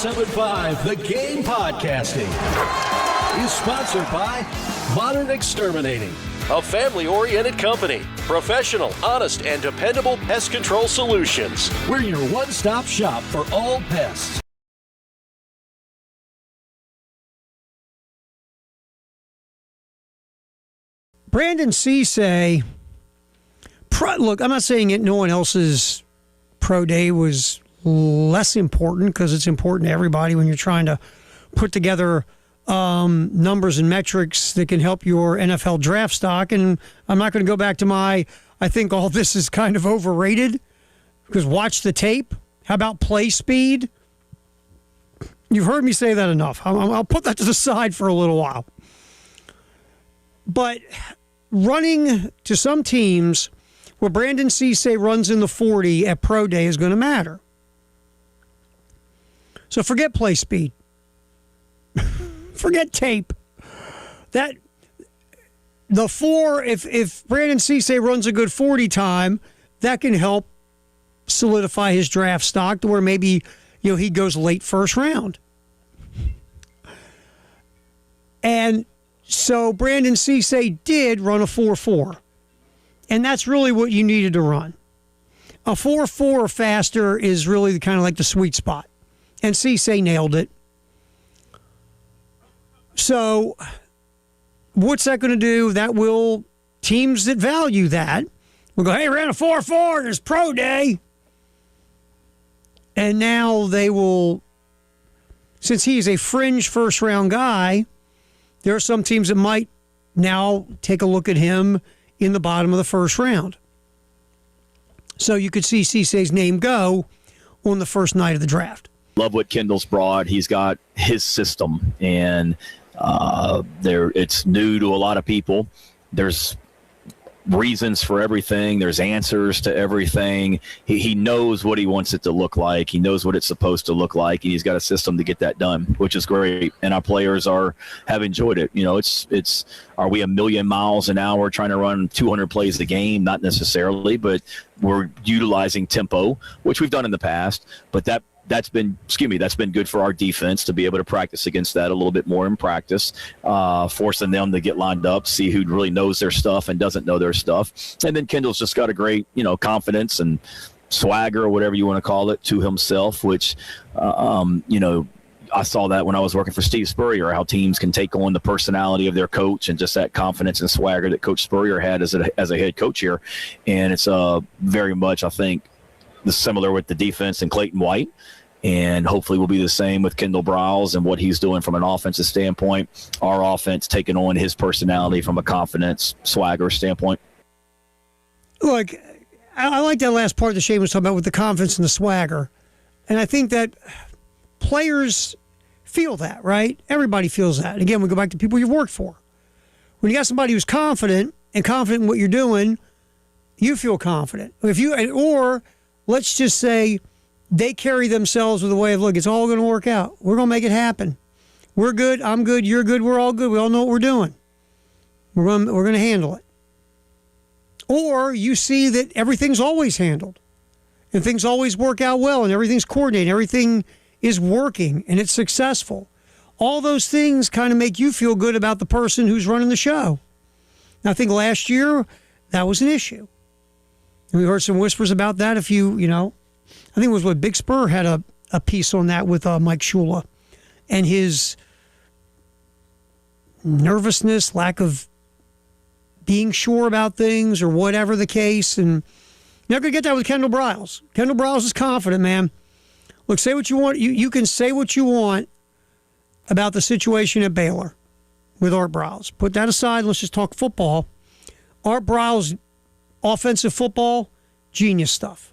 1075 The Game Podcasting is sponsored by Modern Exterminating, a family-oriented company. Professional, honest, and dependable pest control solutions. We're your one-stop shop for all pests. Brandon Cisse, look, I'm not saying it. No one else's pro day was less important, because it's important to everybody when you're trying to put together numbers and metrics that can help your NFL draft stock. And I'm not going to go back to I think all this is kind of overrated, because watch the tape. How about play speed? You've heard me say that enough. I'll put that to the side for a little while. But running to some teams where Brandon Cisse runs in the 40 at pro day is going to matter. So forget play speed. Forget tape. If Brandon Cisse runs a good 40 time, that can help solidify his draft stock to where maybe he goes late first round. And so Brandon Cisse did run a 4.4. And that's really what you needed to run. A 4.4 or faster is really kind of like the sweet spot. And Cisse nailed it. So what's that going to do? That will, teams that value that will go, hey, ran a 4.4, there's pro day. And now they will, since he's a fringe first-round guy, there are some teams that might now take a look at him in the bottom of the first round. So you could see Cisse's name go on the first night of the draft. Love what Kendall's brought. He's got his system, and it's new to a lot of people. There's reasons for everything. There's answers to everything. He knows what he wants it to look like. He knows what it's supposed to look like, and he's got a system to get that done, which is great. And our players have enjoyed it. It's are we a million miles an hour trying to run 200 plays a game? Not necessarily, but we're utilizing tempo, which we've done in the past. But that's been good for our defense to be able to practice against that a little bit more in practice, forcing them to get lined up, see who really knows their stuff and doesn't know their stuff. And then Kendall's just got a great, confidence and swagger, or whatever you want to call it, to himself, which, I saw that when I was working for Steve Spurrier, how teams can take on the personality of their coach and just that confidence and swagger that Coach Spurrier had as a head coach here. And it's very much, I think, similar with the defense and Clayton White, and hopefully will be the same with Kendal Briles and what he's doing from an offensive standpoint. Our offense taking on his personality from a confidence, swagger standpoint. Look, I like that last part that Shane was talking about with the confidence and the swagger. And I think that players feel that, right? Everybody feels that. Again, we go back to people you've worked for. When you got somebody who's confident in what you're doing, you feel confident. Or let's just say they carry themselves with a way of, look, it's all going to work out. We're going to make it happen. We're good. I'm good. You're good. We're all good. We all know what we're doing. We're going to handle it. Or you see that everything's always handled and things always work out well and everything's coordinated. Everything is working and it's successful. All those things kind of make you feel good about the person who's running the show. And I think last year that was an issue. And we heard some whispers about that. I think it was what Big Spur had a piece on that with Mike Shula and his nervousness, lack of being sure about things or whatever the case. And you're not going to get that with Kendal Briles. Kendal Briles is confident, man. Look, say what you want. You can say what you want about the situation at Baylor with Art Briles. Put that aside. Let's just talk football. Art Briles, offensive football, genius stuff.